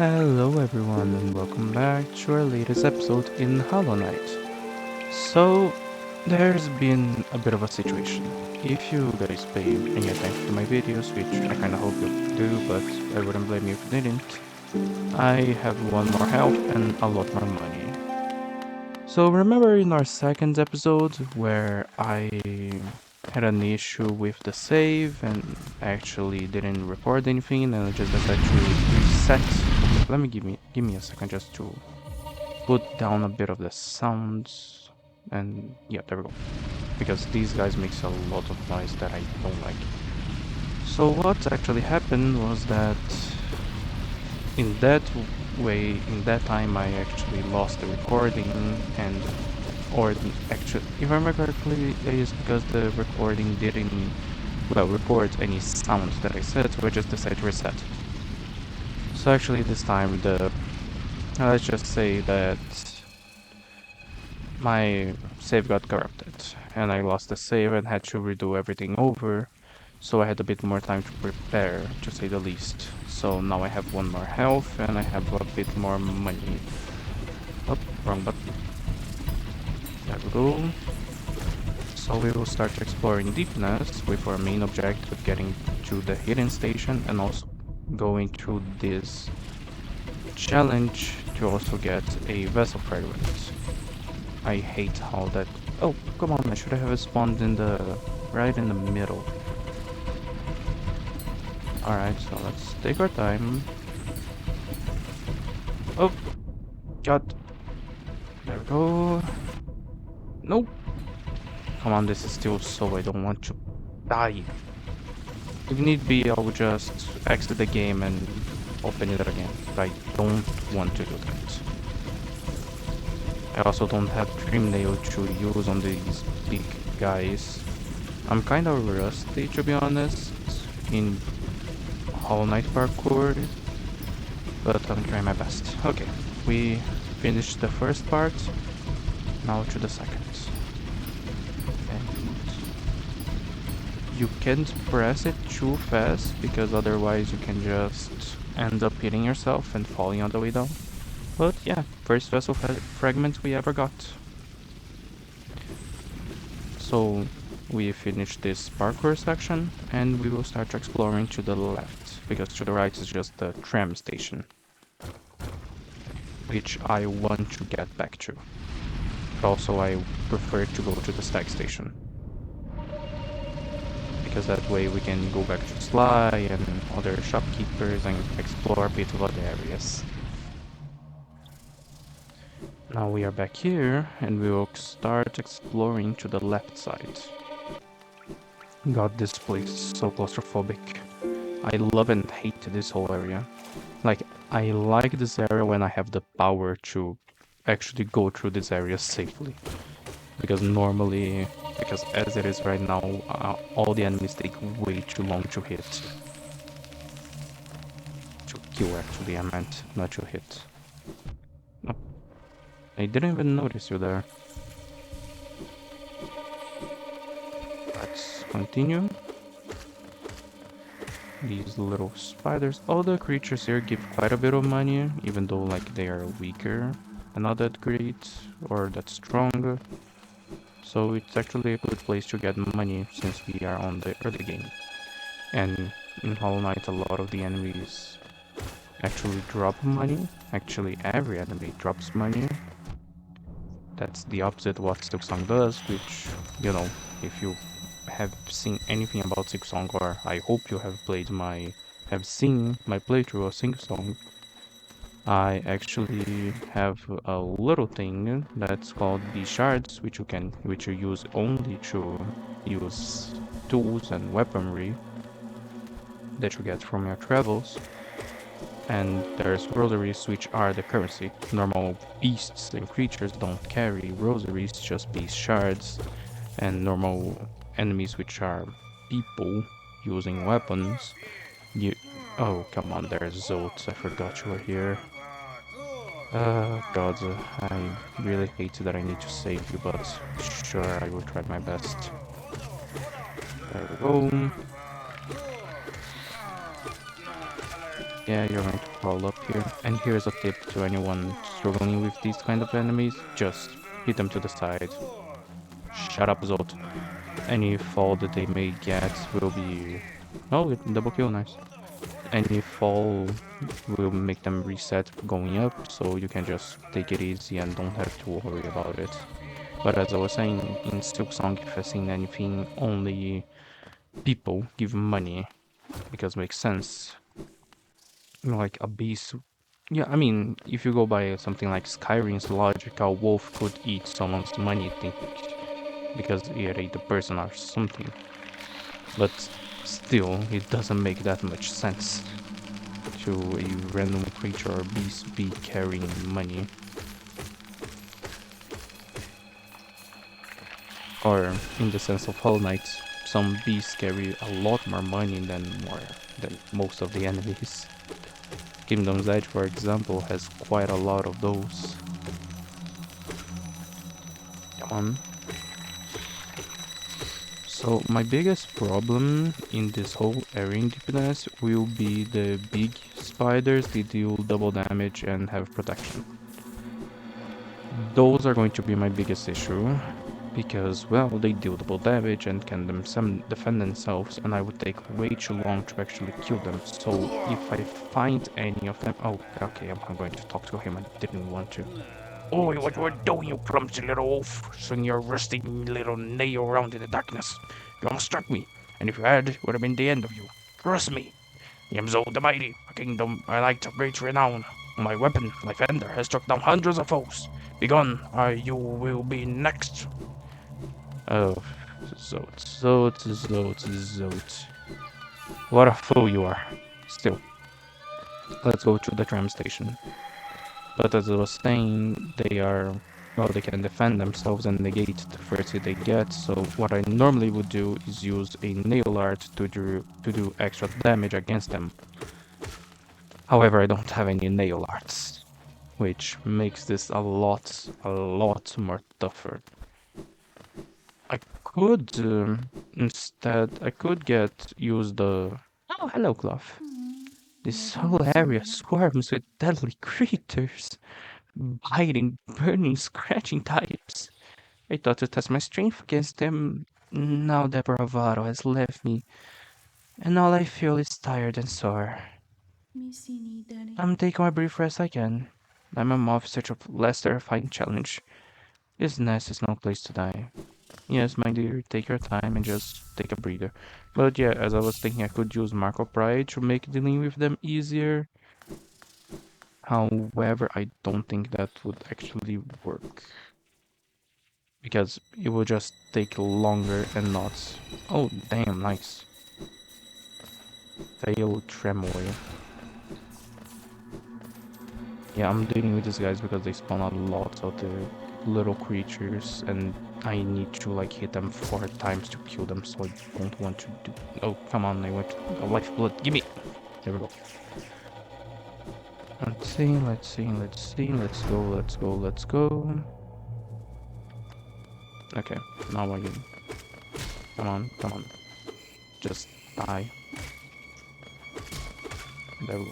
Hello everyone and welcome back to our latest episode in Hollow Knight. So, there's been a bit of a situation. If you guys pay any attention to my videos, which I kinda hope you do, but I wouldn't blame you if you didn't, I have one more health and a lot more money. So remember in our second episode where I had an issue with the save and actually didn't record anything and I just decided to reset. Okay, let me give me a second just to put down a bit of the sounds and yeah, there we go. Because these guys makes a lot of noise that I don't like. So what actually happened was that in that in that time I actually lost the recording and or actually if I remember correctly it is because the recording didn't record any sounds that I said, so I just decided to reset it. So actually this time let's just say that my save got corrupted and I lost the save and had to redo everything over, so I had a bit more time to prepare, to say the least. So now I have one more health and I have a bit more money. Oh, wrong button. There we go. So we will start exploring Deepnest with our main objective getting to the hidden station and also going through this challenge to also get a vessel fragment. I hate how that... Oh, come on, I should have spawned in right in the middle. Alright, so let's take our time. Oh, God. There we go. Nope. Come on, this is still so I don't want to die. If need be, I'll just exit the game and open it again. But I don't want to do that. I also don't have Dream Nail to use on these big guys. I'm kind of rusty, to be honest, in Hollow Knight parkour, but I'm trying my best. Okay, we finished the first part, now to the second. And you can't press it too fast, because otherwise you can just end up hitting yourself and falling on the way down. But yeah, first vessel fragment we ever got. So we finished this parkour section and we will start exploring to the left, because to the right is just the tram station, which I want to get back to. But also I prefer to go to the stag station, because that way we can go back to Sly and other shopkeepers and explore a bit of other areas. Now we are back here and we will start exploring to the left side. God, this place is so claustrophobic. I love and hate this whole area. Like, I like this area when I have the power to actually go through this area safely. Because as it is right now, all the enemies take way too long to hit. To kill, actually, I meant, not to hit. Oh, I didn't even notice you there. Let's continue. These little spiders. All the creatures here give quite a bit of money, even though like they are weaker and not that great or that strong. So it's actually a good place to get money since we are on the early game. And in Hollow Knight a lot of the enemies actually drop money. Actually every enemy drops money. That's the opposite of what Silksong does, which, you know, if you have seen anything about Silksong, or I hope you have seen my playthrough of Silksong, I actually have a little thing that's called the shards, which you use only to use tools and weaponry that you get from your travels. And there's rosaries, which are the currency. Normal beasts and creatures don't carry rosaries, just beast shards. And normal enemies, which are people using weapons. Oh, come on, there's Zolt. I forgot you were here. God, I really hate that I need to save you, but sure, I will try my best. There we go. Yeah, you're going to crawl up here. And here's a tip to anyone struggling with these kind of enemies. Just hit them to the side. Shut up, Zot. Any fall that they may get will be... Oh, double kill, nice. Any fall will make them reset going up, so you can just take it easy and don't have to worry about it. But as I was saying, in Silksong, if I've seen anything, only people give money, because it makes sense. You know, like a beast. Yeah, I mean, if you go by something like Skyrim's logic, a wolf could eat someone's money, think, because it ate a person or something. But still, it doesn't make that much sense to a random creature or beast be carrying money. Or in the sense of Hollow Knight, some beasts carry a lot more money than most of the enemies. Kingdom's Edge, for example, has quite a lot of those. Come on. So my biggest problem in this whole area deepness will be the big spiders. They deal double damage and have protection. Those are going to be my biggest issue, because, well, they deal double damage and can defend themselves, and I would take way too long to actually kill them. So if I find any of them... Oh, okay, I'm going to talk to him. I didn't want to. Oh, what you were doing, you clumsy little wolf, swinging your rusty little nail around in the darkness. You almost struck me, and if you had, it would have been the end of you. Trust me. I am Zo the Mighty, a kingdom I like of great renown. My weapon, my fender, has struck down hundreds of foes. Begone, or you will be next. Oh, Zot. What a fool you are. Still, let's go to the tram station. But as I was saying, they can defend themselves and negate the first hit they get, so what I normally would do is use a nail art to do extra damage against them. However, I don't have any nail arts, which makes this a lot more tougher. I could use the... Oh, hello, Cloth. This whole area swarms with deadly creatures. Biting, burning, scratching types. I thought to test my strength against them. Now the bravado has left me, and all I feel is tired and sore. I'm taking my brief rest I can. I'm off in search of less terrifying challenge. This nest is no place to die. Yes, my dear, take your time and just take a breather. But yeah, as I was thinking, I could use Marco Pride to make dealing with them easier. However, I don't think that would actually work, because it will just take longer and not... Oh, damn, nice. Fail Tremoy. Yeah, I'm dealing with these guys because they spawn a lot of the little creatures, and I need to like hit them 4 times to kill them, so I don't want to do... Oh, come on, I went a lifeblood. Gimme! There we go. Let's see. Let's go. Okay, now I can... Come on. Just die. There we go.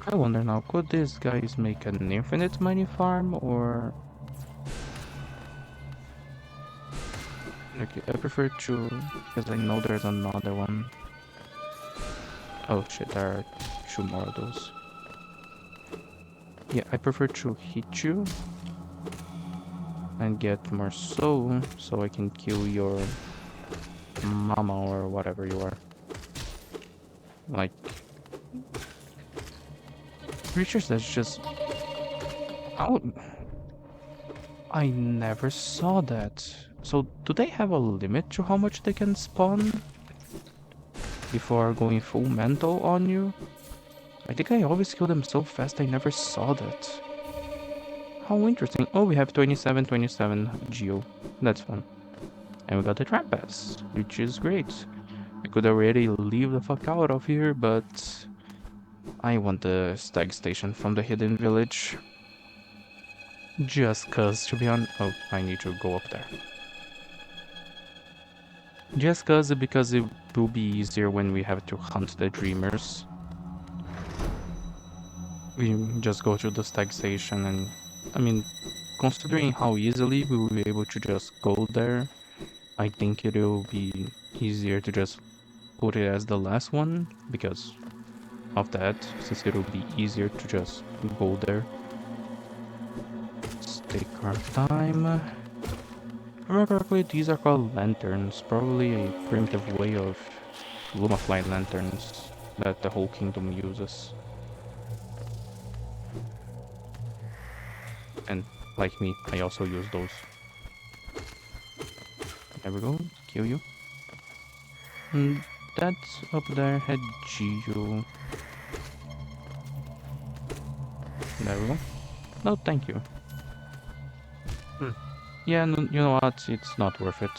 I wonder now, could these guys make an infinite money farm, or... Okay, I prefer to... because I know there's another one. Oh shit, there are 2 more of those. Yeah, I prefer to hit you and get more soul, so I can kill your mama or whatever you are. Like... creatures that's just... Oh... I never saw that. So, do they have a limit to how much they can spawn before going full mental on you? I think I always kill them so fast I never saw that. How interesting. Oh, we have 27 Geo. That's fun. And we got the trap pass, which is great. I could already leave the fuck out of here, but I want the stag station from the hidden village. Just cause, to be honest... Oh, I need to go up there. Just because it will be easier when we have to hunt the dreamers. we just go to the taxation, and I mean, considering how easily we will be able to just go there, I think it will be easier to just put it as the last one because of that, since it will be easier to just go there. Let's take our time. If I remember correctly, these are called lanterns, probably a primitive way of Lumafly lanterns that the whole kingdom uses. And like me, I also use those. There we go, kill you. And that's up there, had Giju. There we go. No, thank you. Yeah, no, you know what? It's not worth it.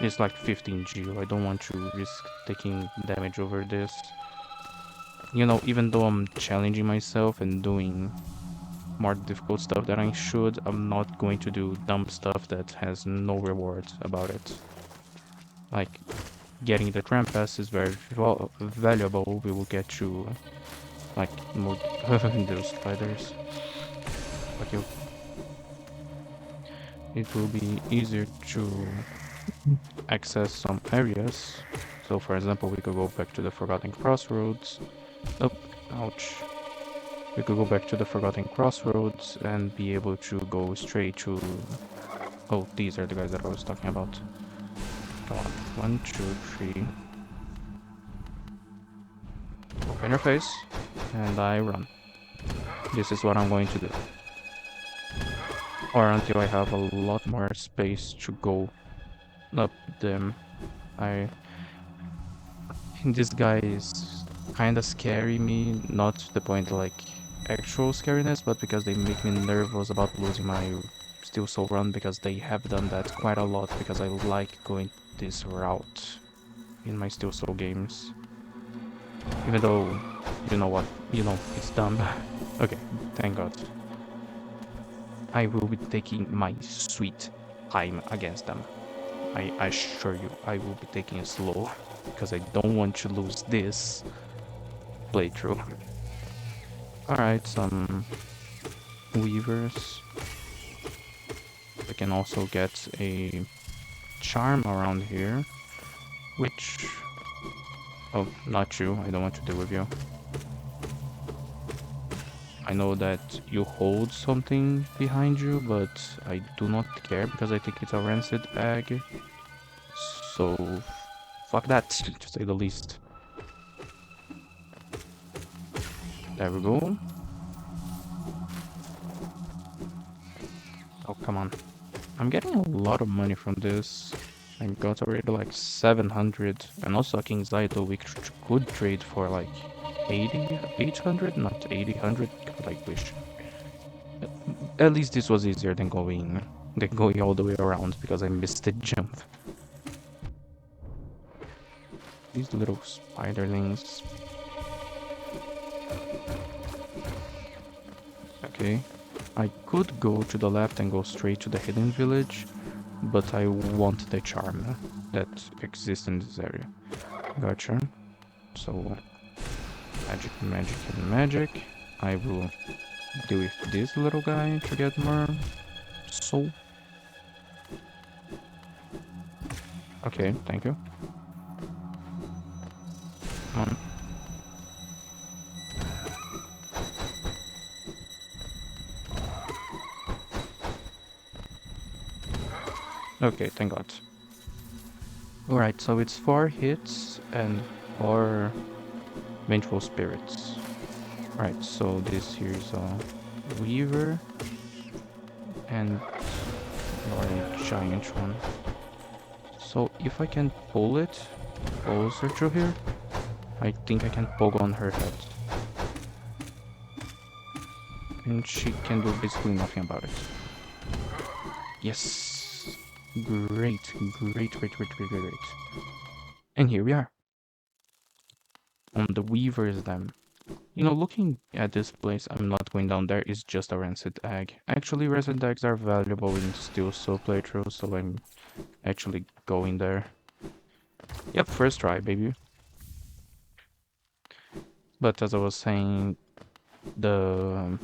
It's like 15 Geo. I don't want to risk taking damage over this. You know, even though I'm challenging myself and doing more difficult stuff that I should, I'm not going to do dumb stuff that has no reward about it. Like, getting the Tramp Pass is very valuable. We will get you, like, more... those spiders. Fuck you. It will be easier to access some areas. So for example, we could go back to the Forgotten Crossroads. Oh, ouch. We could go back to the Forgotten Crossroads and be able to go straight to... Oh, these are the guys that I was talking about. Come on. 1, 2, 3. Open your face. And I run. This is what I'm going to do. Or until I have a lot more space to go up them. This guy is kinda scary me, not to the point like actual scariness, but because they make me nervous about losing my Steel Soul run, because they have done that quite a lot, because I like going this route in my Steel Soul games. Even though, you know what, it's done. Okay, thank God. I will be taking my sweet time against them. I assure you, I will be taking it slow, because I don't want to lose this playthrough. Alright, some weavers. We can also get a charm around here, which... Oh, not you, I don't want to deal with you. I know that you hold something behind you, but I do not care because I think it's a rancid egg. So, fuck that, to say the least. There we go. Oh, come on. I'm getting a lot of money from this. I got already like 700, and also a King's Idol we could trade for like 800, not 800. God, I wish. At least this was easier than going all the way around because I missed the jump. These little spiderlings. Okay. I could go to the left and go straight to the hidden village, but I want the charm that exists in this area. Gotcha. So, magic, magic, and magic. I will deal with this little guy to get more soul. Okay, thank you. Come on. Okay, thank God. Alright, so it's 4 hits and 4 vengeful spirits. Alright, so this here is a weaver and a giant one. So if I can pull it closer to here, I think I can poke on her head. And she can do basically nothing about it. Yes! Great, great, great, great, great, great, great. And here we are. On the weavers then. You know, looking at this place, I'm not going down there, it's just a rancid egg. Actually, rancid eggs are valuable in Steel Soul playthrough, so I'm actually going there. Yep, first try, baby. But as I was saying, the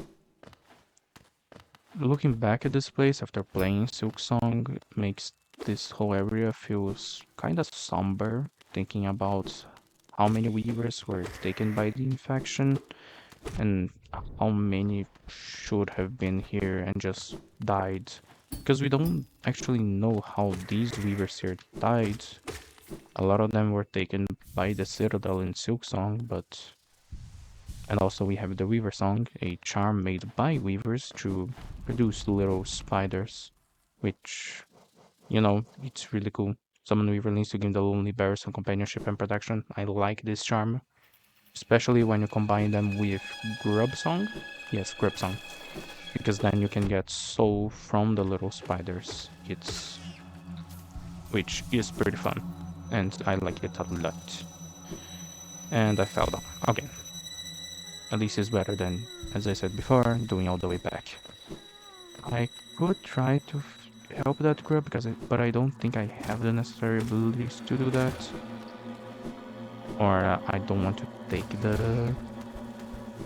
looking back at this place after playing Silk Song makes this whole area feels kind of somber, thinking about how many weavers were taken by the infection and how many should have been here and just died. Because we don't actually know how these weavers here died. A lot of them were taken by the Citadel in Silk Song, but... And also we have the Weaver Song, a charm made by weavers to produce little spiders, which, you know, it's really cool. Summon Weaver needs to give the lonely bear some companionship and protection. I like this charm, especially when you combine them with Grub Song. Yes, Grub Song, because then you can get soul from the little spiders. Which is pretty fun, and I like it a lot. And I fell down again. At least it's better than, as I said before, doing all the way back. I could try to help that grub, but I don't think I have the necessary abilities to do that. Or I don't want to take the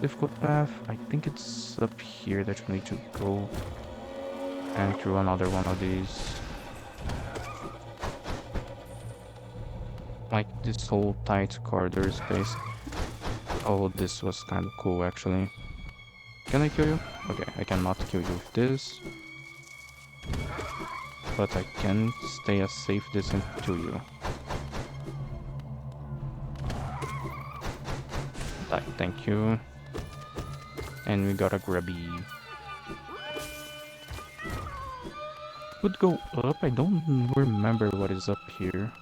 difficult path. I think it's up here that you need to go and through another one of these. Like this whole tight corridor space. Oh, this was kind of cool actually. Can I kill you? Okay, I cannot kill you with this. But I can stay a safe distance to you. Die, thank you. And we got a grubby. Would go up? I don't remember what is up here.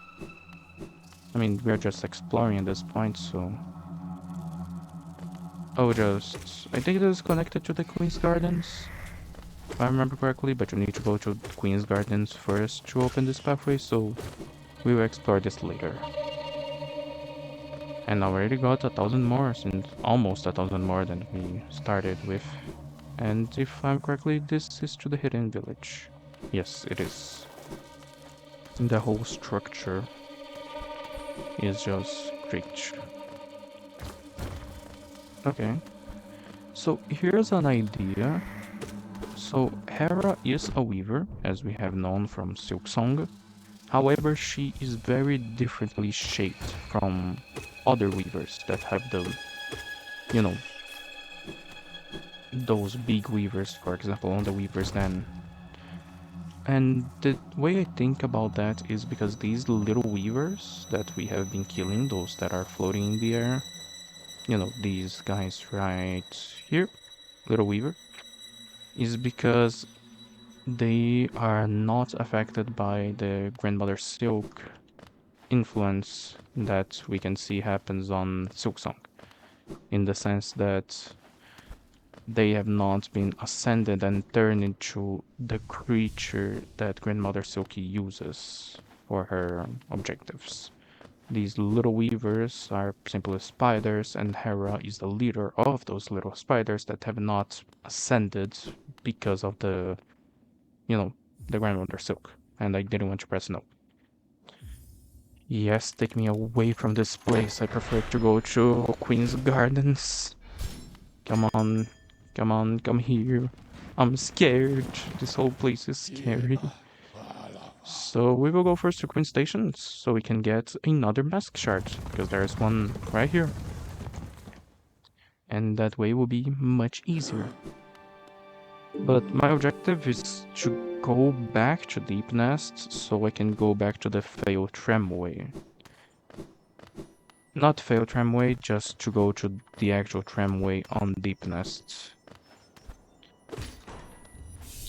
I mean, we're just exploring at this point, so... Oh, I think it is connected to the Queen's Gardens, if I remember correctly, but you need to go to Queen's Gardens first to open this pathway, so we will explore this later. And I already got 1,000 more, since almost 1,000 more than we started with. And if I'm correctly, this is to the Hidden Village. Yes, it is. The whole structure is just great. Okay, so here's an idea. So Hera is a weaver, as we have known from Silk Song. However, she is very differently shaped from other weavers that have the, you know, those big weavers, for example, on the Weaver's Den. And the way I think about that is because these little weavers that we have been killing, those that are floating in the air, you know, these guys right here, little weaver, is because they are not affected by the Grandmother Silk influence that we can see happens on Silk Song, in the sense that they have not been ascended and turned into the creature that Grandmother Silky uses for her objectives. These little weavers are simply spiders, and Hera is the leader of those little spiders that have not ascended because of the, you know, the Grandmother Silk. And I didn't want to press no. Yes, take me away from this place. I prefer to go to Queen's Gardens. Come on, come here. I'm scared. This whole place is scary. So we will go first to Queen Station so we can get another mask shard, because there's one right here. And that way will be much easier. But my objective is to go back to DEEPNEST so I can go back to the Fail Tramway. Not Fail Tramway, just to go to the actual tramway on DEEPNEST.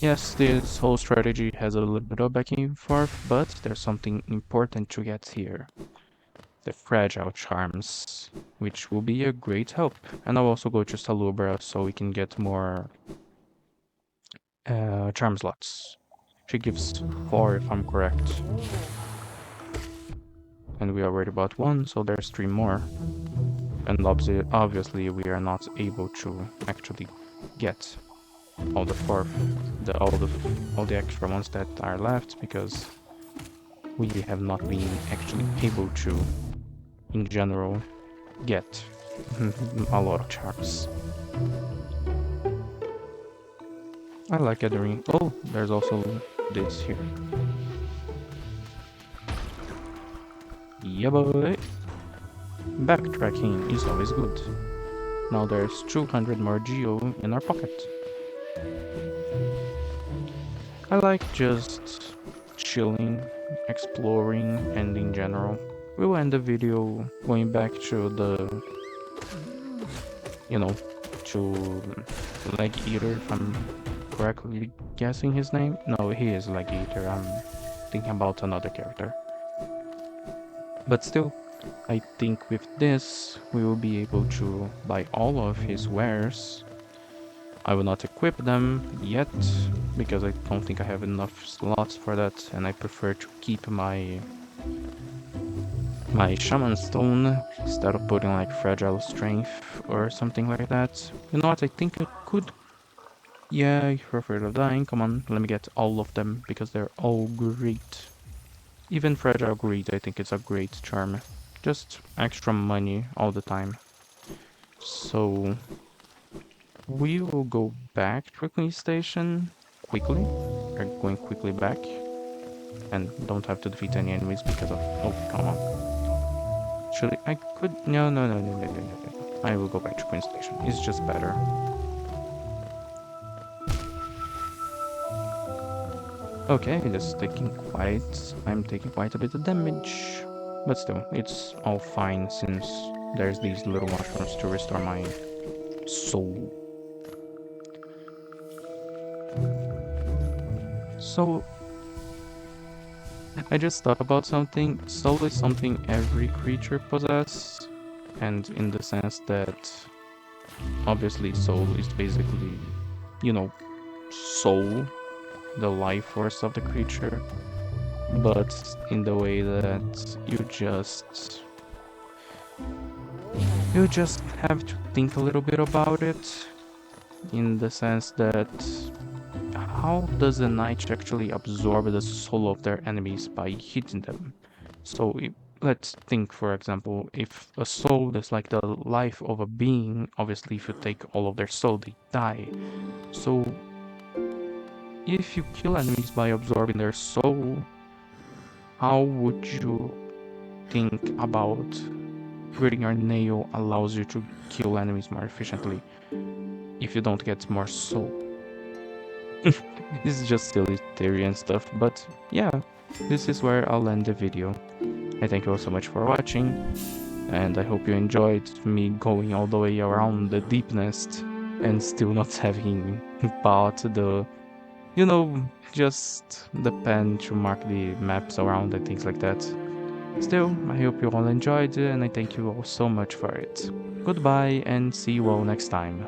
Yes, this whole strategy has a little bit of back and forth, but there's something important to get here. The fragile charms, which will be a great help. And I'll also go to Salubra so we can get more charm slots. She gives 4 if I'm correct. And we already bought 1, so there's 3 more. And obviously we are not able to actually get all the all the extra ones that are left because we have not been actually able to, in general, get a lot of charms. I like gathering. Oh, there's also this here. Yeah, boy. Backtracking is always good. Now there's 200 more geo in our pocket. I like just chilling, exploring, and in general. We'll end the video going back to the, you know, to Leg Eater, if I'm correctly guessing his name. No, he is Leg Eater. I'm thinking about another character. But still, I think with this, we will be able to buy all of his wares. I will not equip them yet, because I don't think I have enough slots for that, and I prefer to keep my Shaman Stone instead of putting like Fragile Strength or something like that. You know what, I think I could... Yeah, you're afraid of dying. Come on, let me get all of them, because they're all great. Even Fragile Greed, I think it's a great charm. Just extra money all the time. So we will go back to a Queen Station quickly. We're going quickly back. And don't have to defeat any enemies because of... Oh, come on. Actually, I could... No. I will go back to Queen Station. It's just better. Okay, that's taking quite... I'm taking quite a bit of damage. But still, it's all fine since there's these little mushrooms to restore my soul. So, I just thought about something. Soul is something every creature possesses, and in the sense that obviously soul is basically, you know, soul, the life force of the creature, but in the way that you just have to think a little bit about it, in the sense that how does a knight actually absorb the soul of their enemies by hitting them? So let's think, for example, if a soul is like the life of a being, obviously if you take all of their soul, they die. So if you kill enemies by absorbing their soul, how would you think about gritting your nail allows you to kill enemies more efficiently if you don't get more soul? This is just silly theory and stuff, but yeah, this is where I'll end the video. I thank you all so much for watching, and I hope you enjoyed me going all the way around the Deepnest and still not having bought the, you know, just the pen to mark the maps around and things like that. Still, I hope you all enjoyed, and I thank you all so much for it. Goodbye, and see you all next time.